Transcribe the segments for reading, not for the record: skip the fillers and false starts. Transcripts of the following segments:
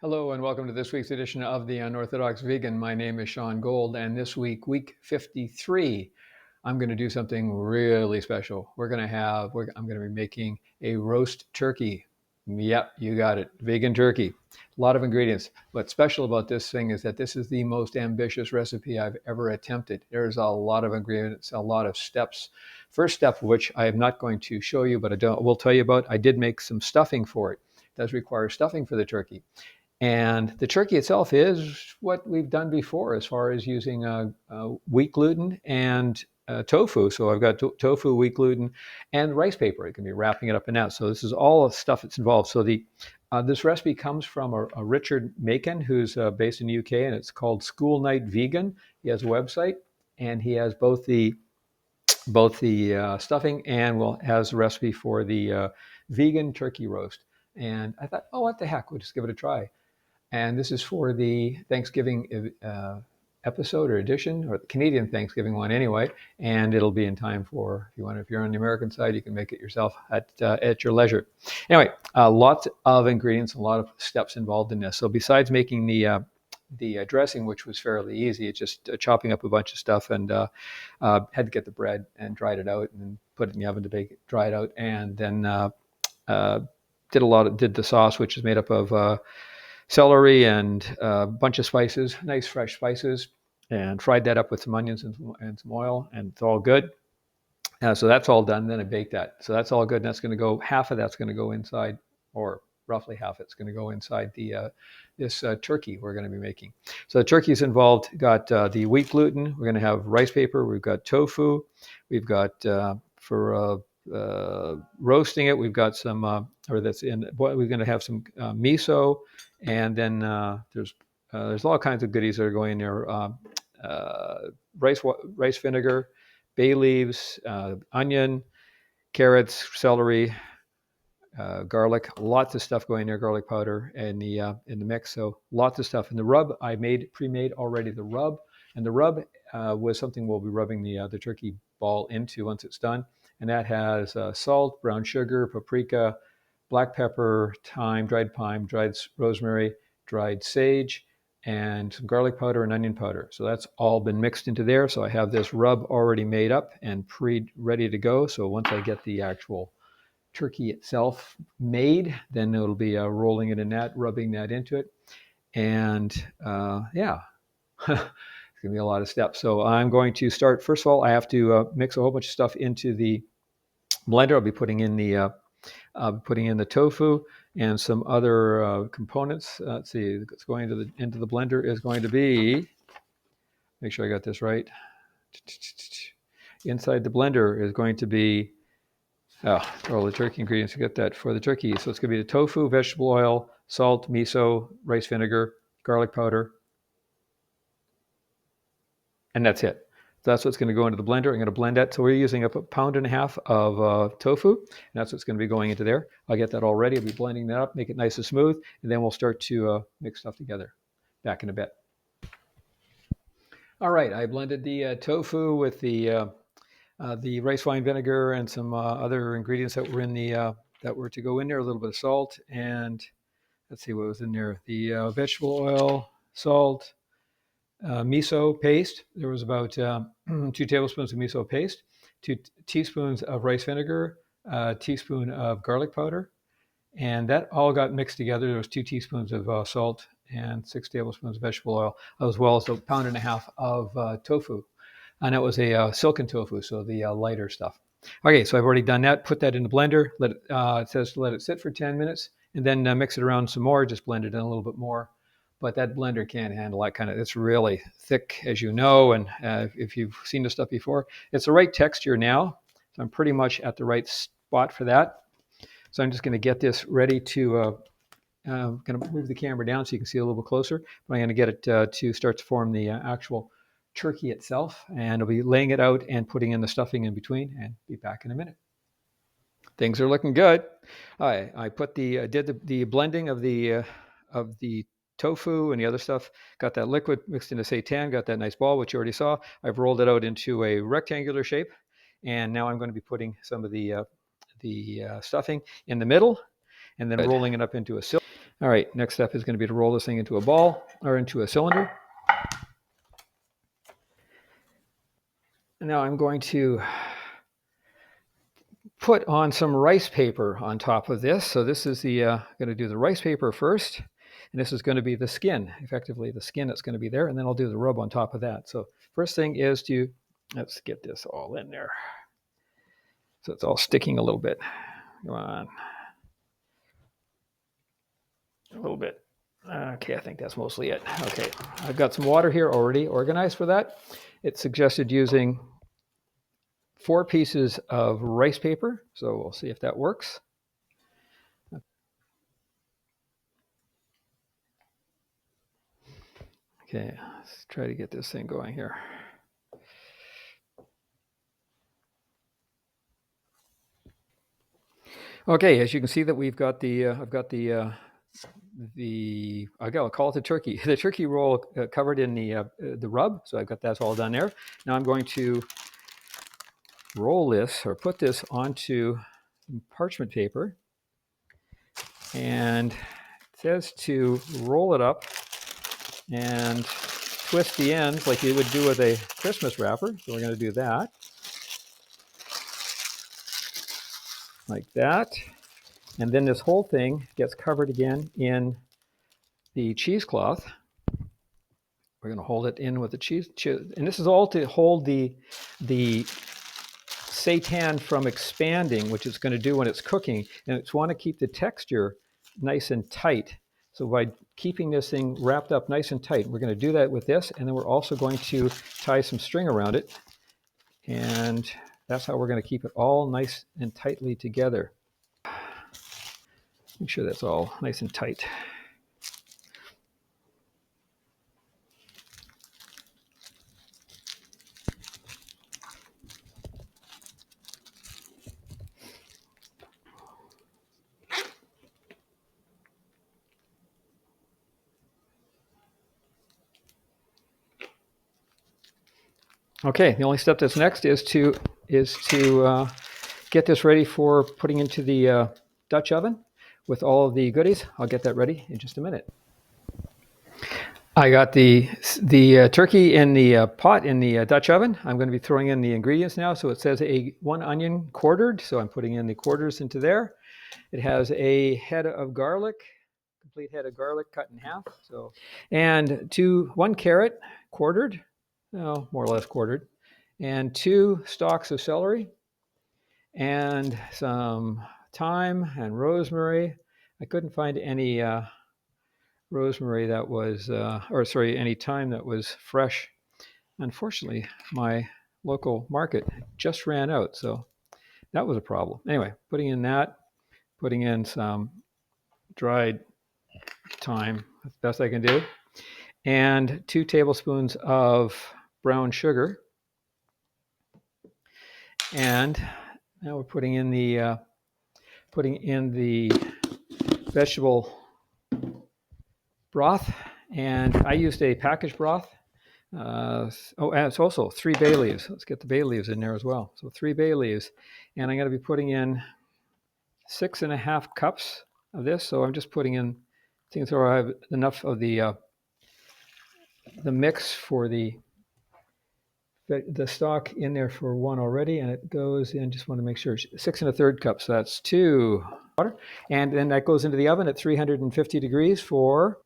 Hello and welcome to this week's edition of the Unorthodox Vegan. My name is Sean Gold, and this week, week 53, I'm going to do something really special. I'm going to be making a roast turkey. Yep, you got it, vegan turkey. A lot of ingredients. What's special about this thing is that this is the most ambitious recipe I've ever attempted. There's a lot of ingredients, a lot of steps. First step, which I am not going to show you, but will tell you about. I did make some stuffing for it. It does require stuffing for the turkey. And the turkey itself is what we've done before as far as using wheat gluten and tofu. So I've got tofu, wheat gluten, and rice paper. It can be wrapping it up in that. So this is all the stuff that's involved. So this recipe comes from a Richard Macon, who's based in the UK, and it's called School Night Vegan. He has a website, and he has both the stuffing and has a recipe for the vegan turkey roast. And I thought, oh, what the heck? We'll just give it a try. And this is for the Thanksgiving episode or edition, or the Canadian Thanksgiving one anyway. And it'll be in time for, if you're on the American side, you can make it yourself at your leisure. Anyway, lots of ingredients, a lot of steps involved in this. So besides making the dressing, which was fairly easy, it's just chopping up a bunch of stuff, and had to get the bread and dried it out, and then put it in the oven to bake it, dry it out, and then did the sauce, which is made up of celery and a bunch of spices, nice fresh spices, and fried that up with some onions and some oil, and it's all good. So that's all done. Then I bake that. So that's all good. And half of that's going to go inside, or roughly half it's going to go inside this turkey we're going to be making. So the turkey's involved. Got the wheat gluten. We're going to have rice paper. We've got tofu. We've got for roasting it. We've got some, we're going to have some miso, and then there's all kinds of goodies that are going in there. Rice vinegar, bay leaves, onion, carrots, celery, garlic, lots of stuff going there, garlic powder in the mix. So lots of stuff. And the rub I pre-made already. The rub was something we'll be rubbing the turkey ball into once it's done. And that has salt, brown sugar, paprika, black pepper, thyme, dried rosemary, dried sage, and some garlic powder and onion powder. So that's all been mixed into there. So I have this rub already made up and ready to go. So once I get the actual turkey itself made, then it'll be rolling it in that, rubbing that into it. And yeah, it's going to be a lot of steps. So I'm going to start, first of all, I have to mix a whole bunch of stuff into the blender. I'll be putting in the tofu and some other components. Let's see, it's going into the blender is going to be, make sure I got this right. Inside the blender is going to be all the turkey ingredients. You get that for the turkey. So it's going to be the tofu, vegetable oil, salt, miso, rice vinegar, garlic powder, and that's it. So that's what's going to go into the blender. I'm going to blend that. So we're using up 1.5 pounds of tofu, and that's what's going to be going into there. I'll get that all ready. I'll be blending that up, make it nice and smooth, and then we'll start to mix stuff together. Back in a bit. All right, I blended the tofu with the rice wine vinegar and some other ingredients that were that were to go in there. A little bit of salt, and let's see what was in there. The vegetable oil, salt, miso paste. There was about 2 tablespoons of miso paste, 2 teaspoons of rice vinegar, a teaspoon of garlic powder, and that all got mixed together. There was 2 teaspoons of salt and 6 tablespoons of vegetable oil, as well as 1.5 pounds of tofu. And it was a silken tofu, so the lighter stuff. Okay, so I've already done that. Put that in the blender. It says to let it sit for 10 minutes, and then mix it around some more. Just blend it in a little bit more. But that blender can't handle that kind of. It's really thick, as you know, and if you've seen the stuff before, it's the right texture now. So I'm pretty much at the right spot for that. So I'm just going to get this ready to. I'm going to move the camera down so you can see a little bit closer. But I'm going to get it to start to form the actual turkey itself, and I'll be laying it out and putting in the stuffing in between, and be back in a minute. Things are looking good. I did the blending of the tofu and the other stuff. Got that liquid mixed into seitan. Got that nice ball, which you already saw. I've rolled it out into a rectangular shape, and now I'm going to be putting some of the stuffing in the middle, and then rolling it up into a cylinder. All right, next step is going to be to roll this thing into a ball or into a cylinder. And now I'm going to put on some rice paper on top of this. So this is the, going to do the rice paper first. And this is going to be the skin, effectively the skin that's going to be there. And then I'll do the rub on top of that. So first thing is to, let's get this all in there. So it's all sticking a little bit. Come on. A little bit. Okay, I think that's mostly it. Okay, I've got some water here already organized for that. It's suggested using 4 pieces of rice paper. So we'll see if that works. Okay, let's try to get this thing going here. Okay, as you can see that we've got the, I've got I'll call it the turkey roll covered in the rub. So I've got that all done there. Now I'm going to roll this or put this onto parchment paper. And it says to roll it up and twist the ends like you would do with a Christmas wrapper. So we're going to do that. Like that. And then this whole thing gets covered again in the cheesecloth. We're going to hold it in with the cheese. And this is all to hold the seitan from expanding, which it's going to do when it's cooking. And it's want to keep the texture nice and tight. So by keeping this thing wrapped up nice and tight, we're going to do that with this. And then we're also going to tie some string around it. And that's how we're going to keep it all nice and tightly together. Make sure that's all nice and tight. Okay, the only step that's next is to get this ready for putting into the Dutch oven with all of the goodies. I'll get that ready in just a minute. I got the turkey in the pot in the Dutch oven. I'm going to be throwing in the ingredients now. So it says 1 onion quartered. So I'm putting in the quarters into there. It has a head of garlic, complete head of garlic cut in half. So, and 1 carrot quartered, more or less quartered, and 2 stalks of celery, and some thyme and rosemary. I couldn't find any rosemary that was, any thyme that was fresh. Unfortunately, my local market just ran out, so that was a problem. Anyway, putting in that, putting in some dried thyme, that's the best I can do, and 2 tablespoons of brown sugar. And now we're putting in the vegetable broth, and I used a packaged broth. And it's also 3 bay leaves. Let's get the bay leaves in there as well. So 3 bay leaves, and I'm going to be putting in 6.5 cups of this. So I'm just putting in, I think so I have enough of the mix for the stock in there for 1 already, and it goes in, just want to make sure, 6 1/3 cups. So that's 2 water, and then that goes into the oven at 350 degrees for,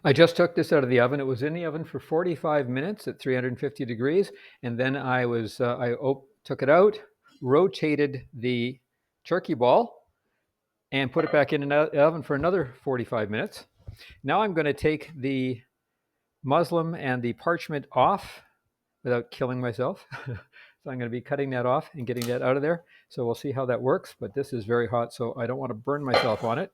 I just took this out of the oven. It was in the oven for 45 minutes at 350 degrees, and then I took it out, rotated the turkey ball, and put it back in the oven for another 45 minutes. Now I'm going to take the muslin and the parchment off without killing myself. So I'm going to be cutting that off and getting that out of there. So we'll see how that works, but this is very hot, so I don't want to burn myself on it.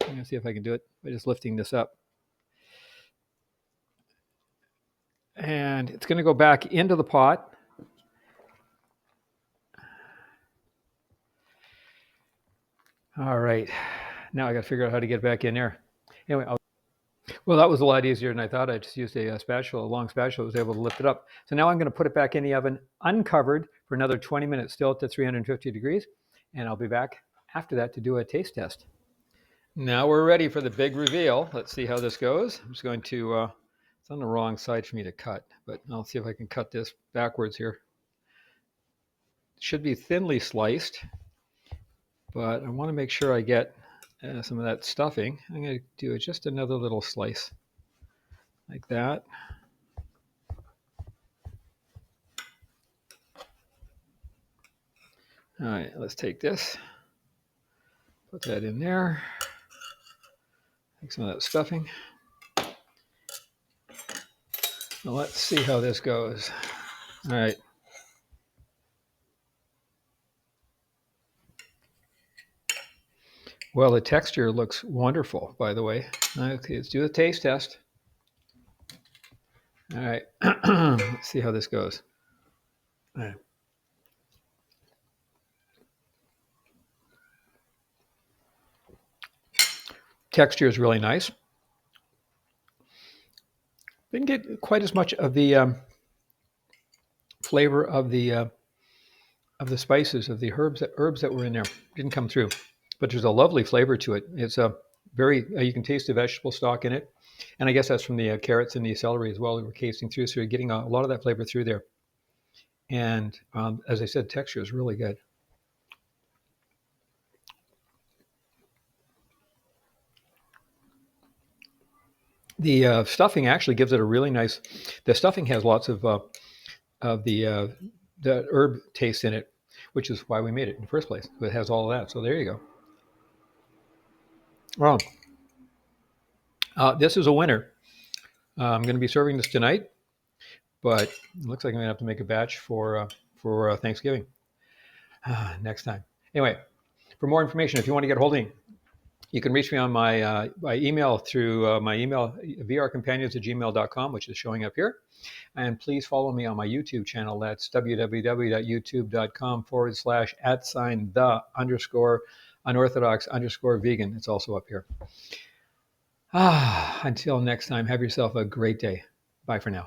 I'm going to see if I can do it by just lifting this up. And it's going to go back into the pot. All right, now I got to figure out how to get back in there. Anyway, well, that was a lot easier than I thought. I just used a spatula, a long spatula, was able to lift it up. So now I'm going to put it back in the oven uncovered for another 20 minutes, still at 350 degrees. And I'll be back after that to do a taste test. Now we're ready for the big reveal. Let's see how this goes. I'm just going to, it's on the wrong side for me to cut, but I'll see if I can cut this backwards here. It should be thinly sliced, but I want to make sure I get some of that stuffing. I'm going to do just another little slice like that. All right, let's take this, put that in there, take some of that stuffing. Now let's see how this goes. All right. Well, the texture looks wonderful, by the way. Okay, let's do a taste test. All right, let's see how this goes. All right. Texture is really nice. Didn't get quite as much of the flavor of the spices, of the herbs that were in there. Didn't come through, but there's a lovely flavor to it. It's a very you can taste the vegetable stock in it, and I guess that's from the carrots and the celery as well that we're casting through. So you're getting a lot of that flavor through there. And as I said, texture is really good. The stuffing actually gives it a really nice. The stuffing has lots of the herb taste in it, which is why we made it in the first place. It has all of that. So there you go. Well, this is a winner. I'm going to be serving this tonight, but it looks like I'm going to have to make a batch for Thanksgiving next time. Anyway, for more information, if you want to get a hold of me, you can reach me on my email through my email, vrcompanions@gmail.com, which is showing up here. And please follow me on my YouTube channel. That's www.youtube.com/@the_unorthodox_vegan. It's also up here. Until next time, have yourself a great day. Bye for now.